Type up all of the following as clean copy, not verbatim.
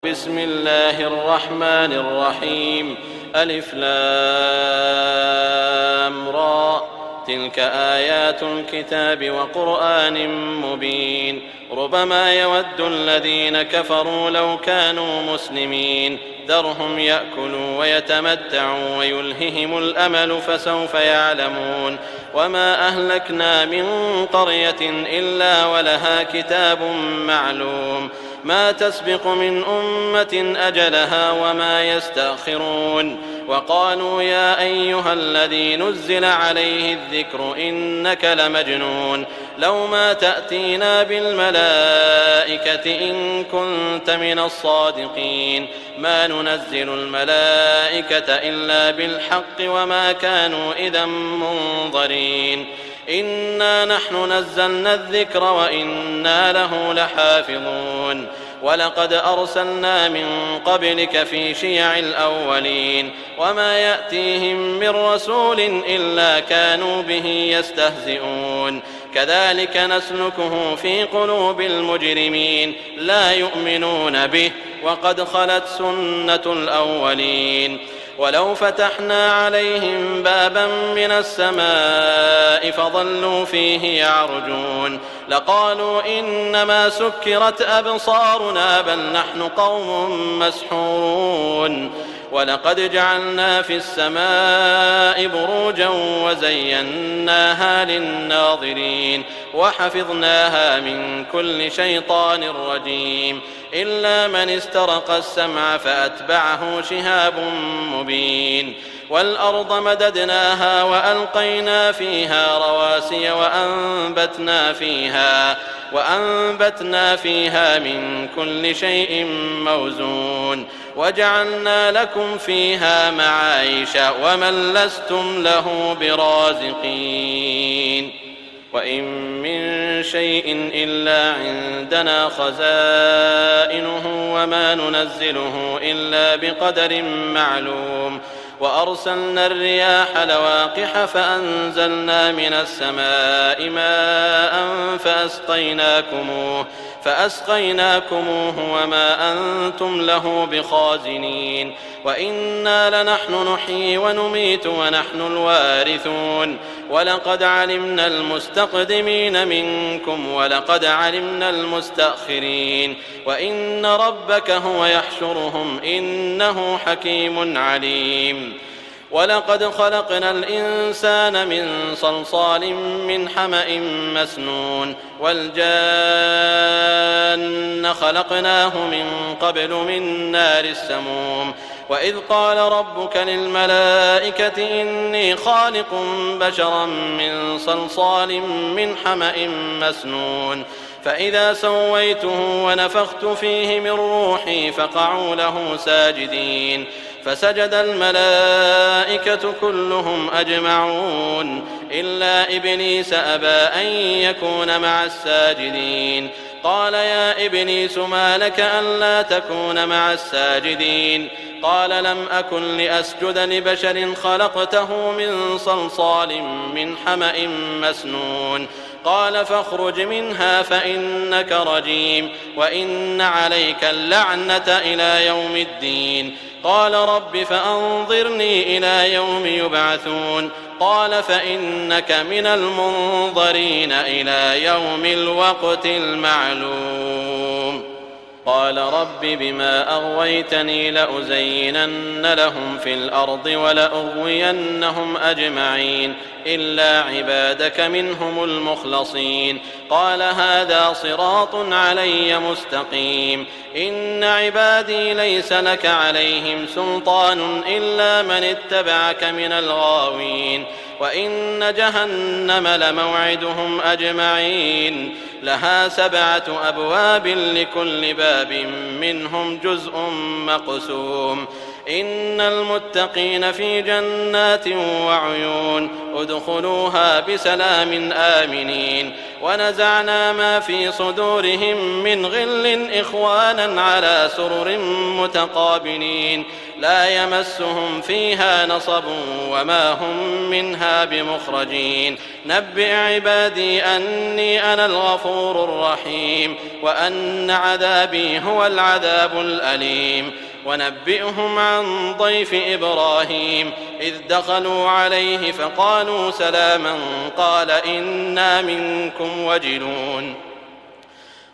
بسم الله الرحمن الرحيم. ألف لام را. تلك آيات الكتاب وقرآن مبين. ربما يود الذين كفروا لو كانوا مسلمين ذرهم يأكلوا ويتمتعوا ويلههم الأمل فسوف يعلمون. وما أهلكنا من قرية إلا ولها كتاب معلوم ما تسبق من أمة أجلها وما يستأخرون. وقالوا يا أيها الذي نزل عليه الذكر إنك لمجنون لو ما تأتينا بالملائكة إن كنت من الصادقين ما ننزل الملائكة إلا بالحق وما كانوا إذا منظرين. إنا نحن نزلنا الذكر وإنا له لحافظون. ولقد أرسلنا من قبلك في شيع الأولين وما يأتيهم من رسول إلا كانوا به يستهزئون. كذلك نسلكه في قلوب المجرمين لا يؤمنون به وقد خلت سنة الأولين. ولو فتحنا عليهم بابا من السماء فظلوا فيه يعرجون لقالوا إنما سكرت أبصارنا بل نحن قوم مسحورون. ولقد جعلنا في السماء بروجا وزيناها للناظرين وحفظناها من كل شيطان رجيم إلا من استرق السمع فأتبعه شهاب مبين. والأرض مددناها وألقينا فيها رواسي وأنبتنا فيها من كل شيء موزون وجعلنا لكم فيها معايش ومن لستم له برازقين. وإن من شيء إلا عندنا خزائنه وما ننزله إلا بقدر معلوم. وأرسلنا الرياح لواقح فأنزلنا من السماء ماء فأسقيناكموه وما أنتم له بخازنين. وإنا لنحن نحيي ونميت ونحن الوارثون. ولقد علمنا المستقدمين منكم ولقد علمنا المستأخرين وإن ربك هو يحشرهم إنه حكيم عليم. ولقد خلقنا الإنسان من صلصال من حمأ مسنون والجان خلقناه من قبل من نار السموم. وإذ قال ربك للملائكة إني خالق بشرا من صلصال من حمأ مسنون فإذا سويته ونفخت فيه من روحي فقعوا له ساجدين فسجد الملائكة كلهم أجمعون إلا إبليس أبى أن يكون مع الساجدين. قال يا إبليس ما لك ألا تكون مع الساجدين؟ قال لم أكن لأسجد لبشر خلقته من صلصال من حمأ مسنون. قال فاخرج منها فإنك رجيم وإن عليك اللعنة إلى يوم الدين. قال رب فأنظرني إلى يوم يبعثون. قال فإنك من المنظرين إلى يوم الوقت المعلوم. قال رب بما أغويتني لأزينن لهم في الأرض ولأغوينهم أجمعين إلا عبادك منهم المخلصين. قال هذا صراط علي مستقيم. إن عبادي ليس لك عليهم سلطان إلا من اتبعك من الغاوين. وإن جهنم لموعدهم أجمعين لها 7 أبواب لكل باب منهم جزء مقسوم. إن المتقين في جنات وعيون ادخلوها بسلام آمنين ونزعنا ما في صدورهم من غل إخوانا على سرر متقابلين لا يمسهم فيها نصب وما هم منها بمخرجين نبئ عبادي أني أنا الغفور الرحيم وأن عذابي هو العذاب الأليم ونبئهم عن ضيف إبراهيم إذ دخلوا عليه فقالوا سلاما قال إنا منكم وجلون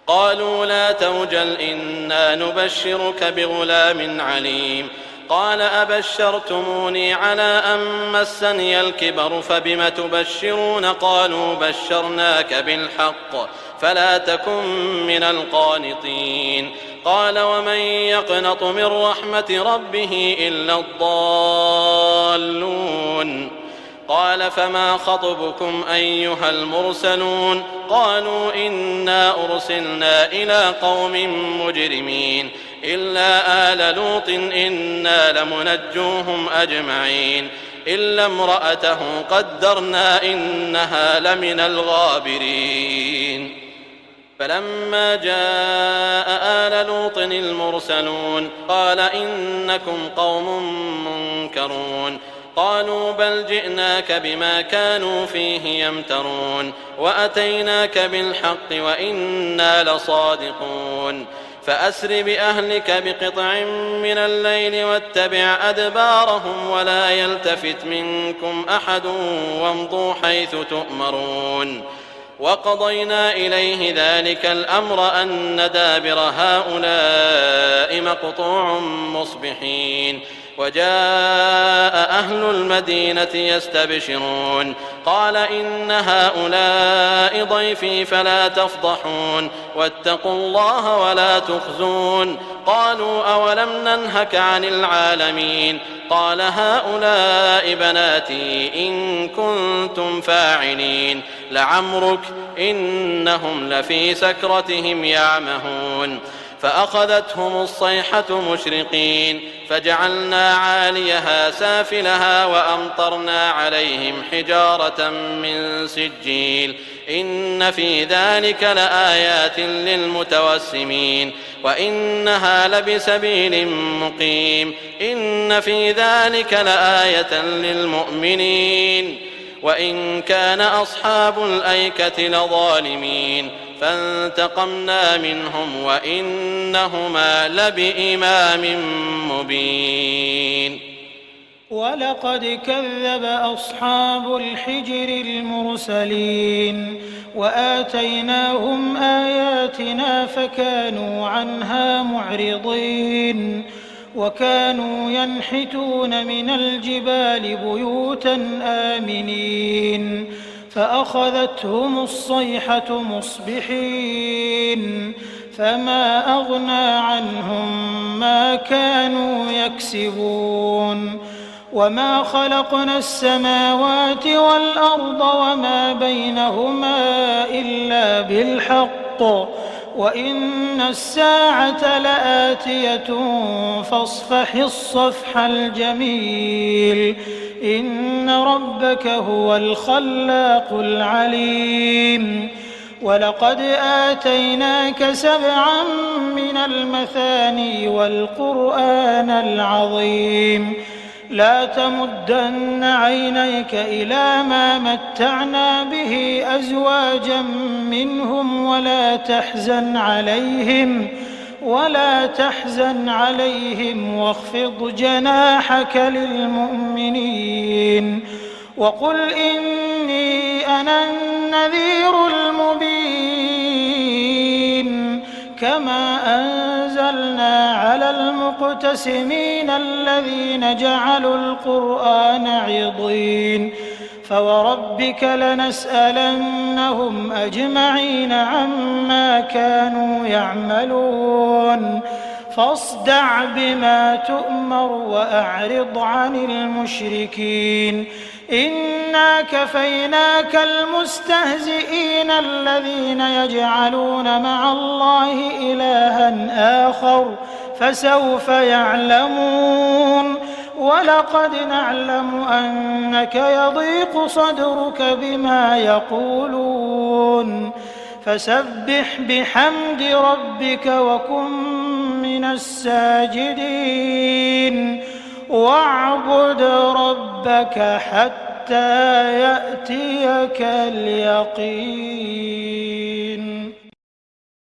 قالوا لا توجل إنا نبشرك بغلام عليم قال أبشرتموني على أن مسني الكبر فبم تبشرون قالوا بشرناك بالحق فلا تكن من القانطين قال ومن يقنط من رحمة ربه إلا الضالون قال فما خطبكم أيها المرسلون قالوا إنا أرسلنا إلى قوم مجرمين إلا آل لوط إنا لمنجوهم أجمعين إلا امرأته قدرنا إنها لمن الغابرين فلما جاء آل لوط المرسلون قال إنكم قوم منكرون قالوا بل جئناك بما كانوا فيه يمترون وأتيناك بالحق وإنا لصادقون فأسر بأهلك بقطع من الليل واتبع أدبارهم ولا يلتفت منكم أحد وامضوا حيث تؤمرون وقضينا إليه ذلك الأمر أن دابر هؤلاء مقطوع مصبحين وجاء أهل المدينة يستبشرون قال إن هؤلاء ضيفي فلا تفضحون واتقوا الله ولا تخزون قالوا أولم ننهك عن العالمين قال هؤلاء بناتي إن كنتم فاعلين لعمرك إنهم لفي سكرتهم يعمهون فأخذتهم الصيحة مشرقين فجعلنا عاليها سافلها وأمطرنا عليهم حجارة من سجيل إن في ذلك لآيات للمتوسمين وإنها لبسبيل مقيم إن في ذلك لآية للمؤمنين وإن كان أصحاب الأيكة لظالمين فانتقمنا منهم وإنهما لبإمام مبين ولقد كذب أصحاب الحجر المرسلين وآتيناهم آياتنا فكانوا عنها معرضين وكانوا ينحتون من الجبال بيوتا آمنين فأخذتهم الصيحة مصبحين فما أغنى عنهم ما كانوا يكسبون وما خلقنا السماوات والأرض وما بينهما إلا بالحق وإن الساعة لآتية فاصفح الصفح الجميل إن ربك هو الخلاق العليم ولقد آتيناك 7 من المثاني والقرآن العظيم لا تمدن عينيك إلى ما متعنا به أزواجا منهم ولا تحزن عليهم واخفض جناحك للمؤمنين وقل إني أنا النذير المبين كما أنزلنا على المقتسمين الذين جعلوا القرآن عضين فوربك لنسألنهم أجمعين عما كانوا يعملون فاصدع بما تؤمر وأعرض عن المشركين إنا كفيناك المستهزئين الذين يجعلون مع الله إلها آخر فسوف يعلمون ولقد نعلم أنك يضيق صدرك بما يقولون فسبح بحمد ربك وكن من الساجدين واعبد ربك حتى يأتيك اليقين.